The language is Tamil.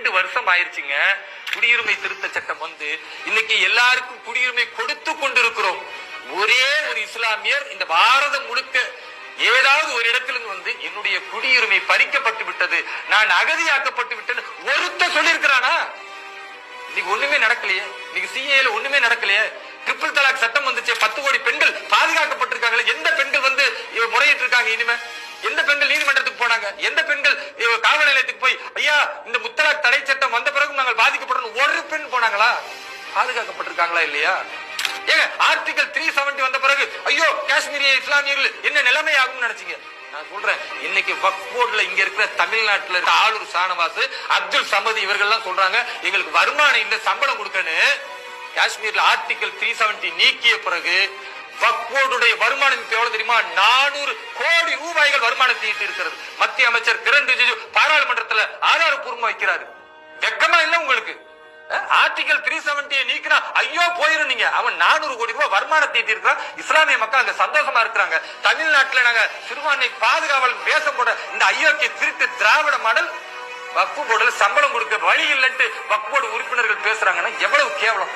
2 வருஷம் ஆயிருச்சுங்க. குடியுரிமை திருத்த சட்டம் வந்து இன்னைக்கு எல்லாருக்கும் குடியுரிமை கொடுத்து கொண்டிருக்கிறோம். ஒரே ஒரு இஸ்லாமியர் இந்த பாரதம் முழுக்க ஏதாவது ஒரு இடத்திலிருந்து வந்து என்னுடைய குடியுரிமை பறிக்கப்பட்டு விட்டது, நான் அகதியாக்கப்பட்டு விட்டேன்னு ஒருத்த சொல்லியிருக்கிறானா? இன்னைக்கு ஒண்ணுமே நடக்கலையே. இன்னைக்கு சிஏல ஒண்ணுமே நடக்கலையே. ட்ரிபிள் தலாக் சட்டம் வந்துச்சு. 10 கோடி பெண்கள் பாதுகாக்கப்பட்டிருக்காங்களே. எந்த பெண்கள் வந்து முறையிட்டு இருக்காங்க? இனிமே எந்த பெண்கள் நீதிமன்றத்துக்கு போனாங்க? எந்த பெண்கள் காவல் நிலையத்துக்கு போய் ஐயா இந்த முத்தலாக் தடை சட்டம் வந்த பிறகு நாங்கள் பாதிக்கப்படணும் ஒரு பெண் போனாங்களா? பாதுகாக்கப்பட்டிருக்காங்களா இல்லையா? ஏங்க ஆர்டிகல் 370 வந்த பிறகு ஐயோ காஷ்மீரிய இஸ்லாமியர்கள் என்ன நிலைமை ஆகும் நினைச்சீங்க? நான் சொல்றேன், இன்னைக்கு வக்ஃப் போர்டுல இங்க இருக்கிற தமிழ்நாட்டுல இருக்க ஆளூர் ஷானவாஸ், அப்துல் சமது இவர்கள் எல்லாம் சொல்றாங்க எங்களுக்கு வருமானம் இல்ல, சம்பளம் கொடுக்கணும். காஷ்மீர்ல ஆர்டிகல் 370 நீக்கிய பிறகு வக்ஃப் போர்டுடைய வருமானம் எவ்வளவு தெரியுமா? 400 கோடி ரூபாய்கள் வருமானத்தை ஈட்டி இருக்கிறது. மத்திய அமைச்சர் கிரண் ரிஜிஜு பாராளுமன்றத்துல ஆதாரப்பூர்வமா வைக்கிறாரு. வெக்கமா இல்ல உங்களுக்கு? ஆர்டிகல் 370 நீக்கினா ஐயோ போயிரும். நீங்க அவன் 400 கோடி ரூபாய் வருமானத்தை ஈட்டி இருக்கிறான். இஸ்லாமிய மக்கள் அங்க சந்தோஷமா இருக்கிறாங்க. தமிழ்நாட்டுல நாங்க சிறுபான்மை பாதுகாவல் பேச போட இந்த ஐயோக்கிய திருட்டு திராவிட மாடல் வக்ஃப் போர்டுல சம்பளம் கொடுக்க வழி இல்லைன்ட்டு வக்ஃப் போர்டு உறுப்பினர்கள் பேசுறாங்கன்னா எவ்வளவு கேவலம்.